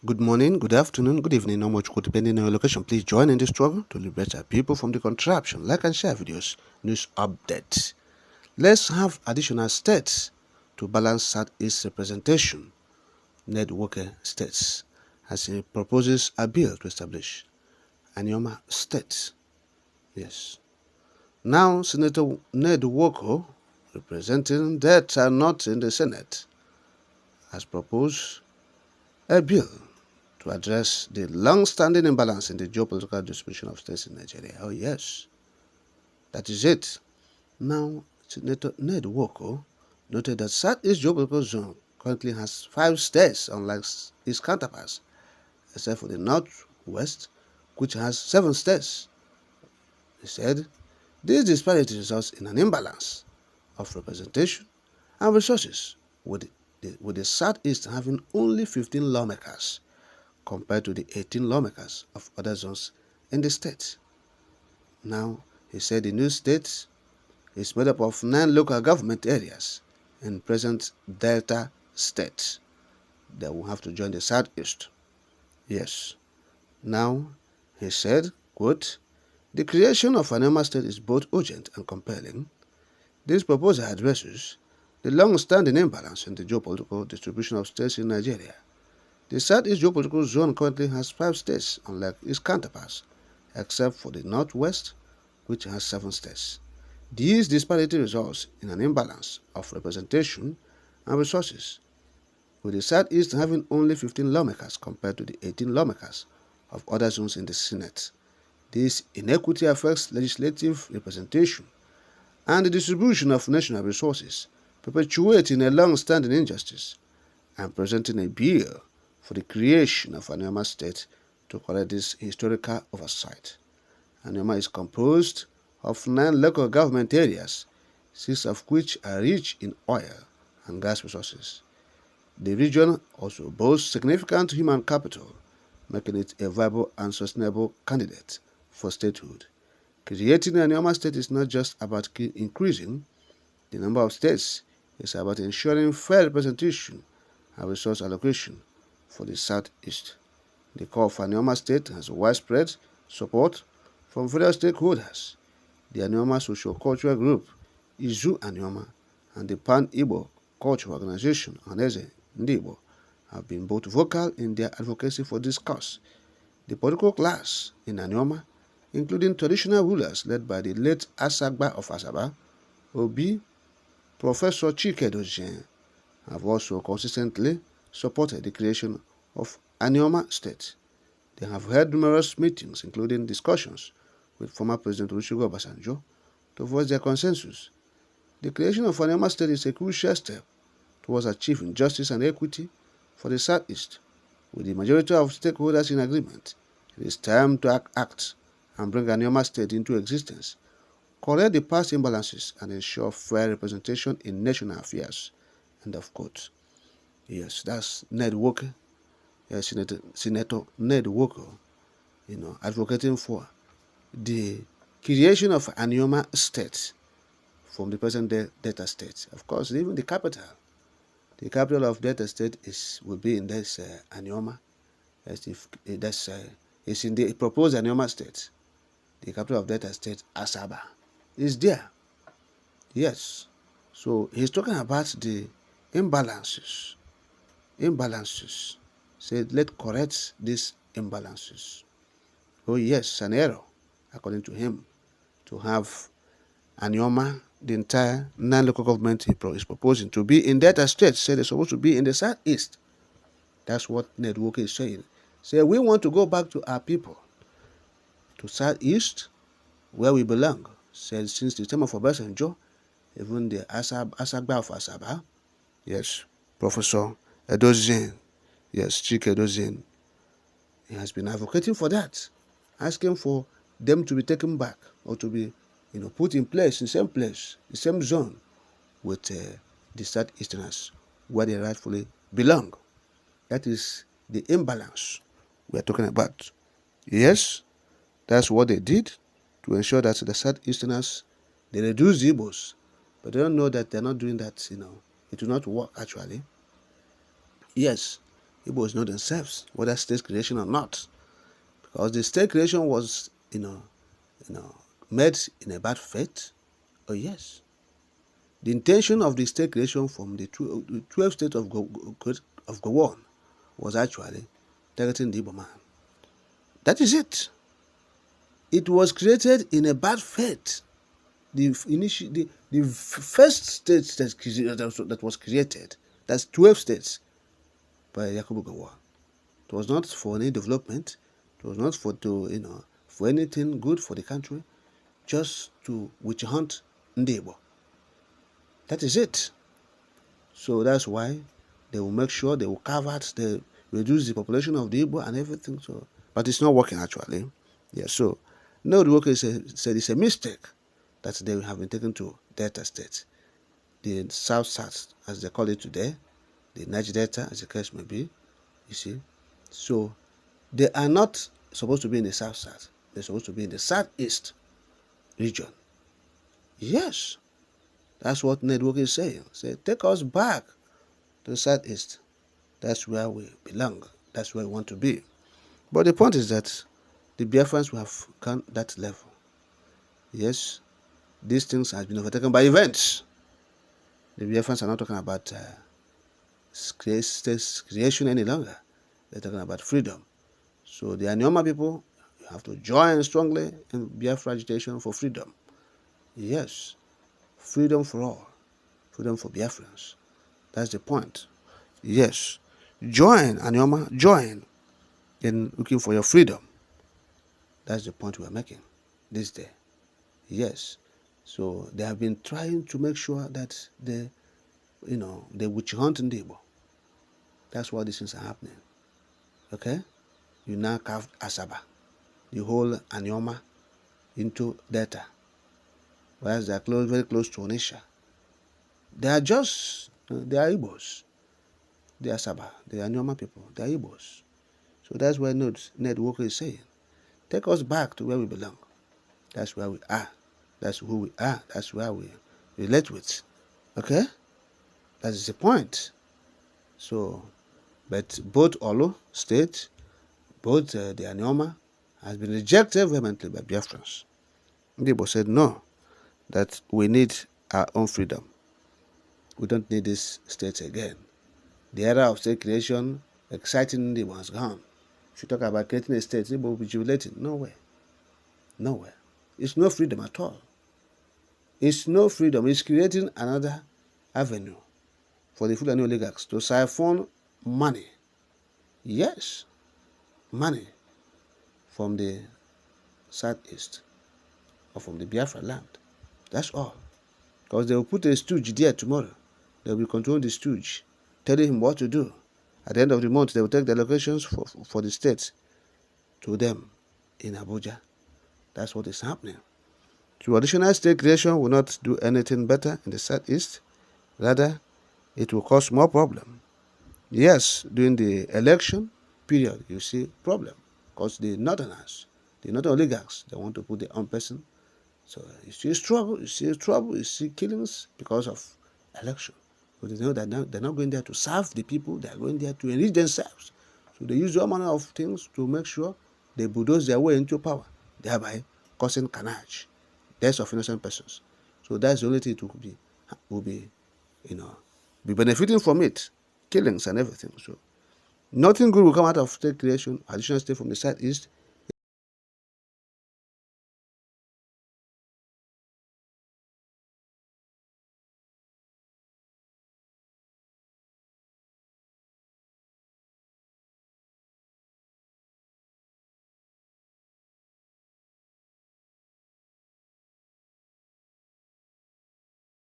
Good morning, good afternoon, good evening, no much good depending on your location. Please join in the struggle to liberate our people from the contraption. Like and share videos, news updates. Let's have additional states to balance Southeast representation. Ned Walker states as he proposes a bill to establish Anioma state. Yes. Now, Senator Ned Walker, representing that are not in the Senate, has proposed a bill to address the long-standing imbalance in the geopolitical distribution of states in Nigeria. Oh yes, that is it. Now, Senator Ned Walker noted that Southeast geopolitical zone currently has 5 states, unlike its counterparts, except for the Northwest, which has 7 states. He said, this disparity results in an imbalance of representation and resources, with the Southeast having only 15 lawmakers compared to the 18 lawmakers of other zones in the state. Now, he said the new state is made up of 9 local government areas and present Delta state that will have to join the Southeast. Yes. Now, he said, quote, the creation of Anioma state is both urgent and compelling. This proposal addresses the long-standing imbalance in the geopolitical distribution of states in Nigeria. The Southeast geopolitical zone currently has 5 states, unlike its counterparts, except for the Northwest, which has 7 states. This disparity results in an imbalance of representation and resources, with the Southeast having only 15 lawmakers compared to the 18 lawmakers of other zones in the Senate. This inequity affects legislative representation and the distribution of national resources, perpetuating a long-standing injustice and presenting a bill for the creation of Anioma state to correct this historical oversight. Anioma is composed of 9 local government areas, 6 of which are rich in oil and gas resources. The region also boasts significant human capital, making it a viable and sustainable candidate for statehood. Creating an Anioma state is not just about increasing the number of states, it's about ensuring fair representation and resource allocation for the Southeast. The call for Anioma state has widespread support from various stakeholders. The Anioma Socio-Cultural Group, Izu Anioma, and the Pan-Igbo Cultural Organization, Aneze Ndibo, have been both vocal in their advocacy for this cause. The political class in Anioma, including traditional rulers led by the late Asaba of Asaba, Obi, Professor Chike Dojien, have also consistently supported the creation of Anioma State. They have held numerous meetings, including discussions with former President Olusegun Obasanjo, to voice their consensus. The creation of Anioma State is a crucial step towards achieving justice and equity for the Southeast. With the majority of stakeholders in agreement, it is time to act and bring Anioma State into existence, correct the past imbalances, and ensure fair representation in national affairs. End of quote. Yes, that's Ned Walker, Senator Ned Walker, advocating for the creation of Anioma State from the present Delta State. Of course, even the capital of Delta State will be in this Anioma. It's in the proposed Anioma State. The capital of Delta State, Asaba, is there. Yes. So he's talking about the imbalances. Said, let's correct these imbalances. Oh yes, an error, according to him, to have Anioma, the entire 9 local government he is proposing to be in Delta State, said they're supposed to be in the Southeast. That's what Ned Walker is saying. Say, we want to go back to our people, to Southeast, where we belong. Said, since the time of Obasanjo, even the Asaba of Asaba, yes, Professor Edozien, yes, Chike Edozien, he has been advocating for that, asking for them to be taken back or to be, put in place, in the same zone with the Southeasterners, where they rightfully belong. That is the imbalance we are talking about. Yes, that's what they did to ensure that the Southeasterners, they reduce the Igbos, but they don't know that they're not doing that, it will not work actually. Yes, Igbos know themselves whether state creation or not, because the state creation was, made in a bad faith. Oh yes, the intention of the state creation from the 12 states of Gowon was actually targeting the Igbo man. That is it. It was created in a bad faith. The first state that was created, that's 12 states by Yakubu Gowon. It was not for any development. It was not for anything good for the country, just to witch hunt Ndebo. That is it. So that's why they will make sure they will carve out, they reduce the population of the Igbo and everything. So, but it's not working actually. Yeah. So, no, the worker said it's a mistake that they have been taken to Delta State, the South, as they call it today, the Niger Delta, as the case may be. You see, so they are not supposed to be in the South. They're supposed to be in the Southeast region. Yes, that's what network is saying. Say, take us back to the Southeast. That's where we belong. That's where we want to be. But the point is that the Biafrans will have gone that level. Yes, these things have been overtaken by events. The Biafrans are not talking about state creation any longer. They're talking about freedom. So the Anioma people, you have to join strongly in Biafra agitation for freedom. Yes, freedom for all. Freedom for Biafrans. That's the point. Yes, join Anioma, join in looking for your freedom. That's the point we're making this day. Yes. So they have been trying to make sure that they witch hunt in Igbo. That's why these things are happening. Okay? You now carved Asaba, the whole Anioma, into Delta. Whereas they are very close to Onisha. They are Igbos. They are Asaba, the Anioma people. They are Igbos. So that's why Ned Walker is saying, take us back to where we belong. That's where we are. That's who we are. That's where we relate with. Okay? That is the point. So, but both Olu state, both the Anioma, has been rejected vehemently by Biafrans. Igbo said no, that we need our own freedom. We don't need these states again. The era of state creation, exciting Igbo has gone. If you talk about creating a state, Igbo will be jubilating. No way. Nowhere. It's no freedom at all. It's no freedom. It's creating another avenue for the Fulani oligarchs to siphon money. Yes, money from the Southeast or from the Biafra land. That's all. Because they will put a stooge there tomorrow. They will control the stooge, telling him what to do. At the end of the month, they will take the allocations for the states to them in Abuja. That's what is happening. Traditional state creation will not do anything better in the Southeast. Rather, it will cause more problem. Yes, during the election period, you see problem. Because the northerners, the northern oligarchs, they want to put their own person. So you see trouble, you see killings because of election. But they know that they're not going there to serve the people, they're going there to enrich themselves. So they use all manner of things to make sure they bulldoze their way into power, thereby causing carnage, deaths of innocent persons. So that's the only thing it will be benefiting from it, killings and everything. So nothing good will come out of state creation, additional state from the Southeast,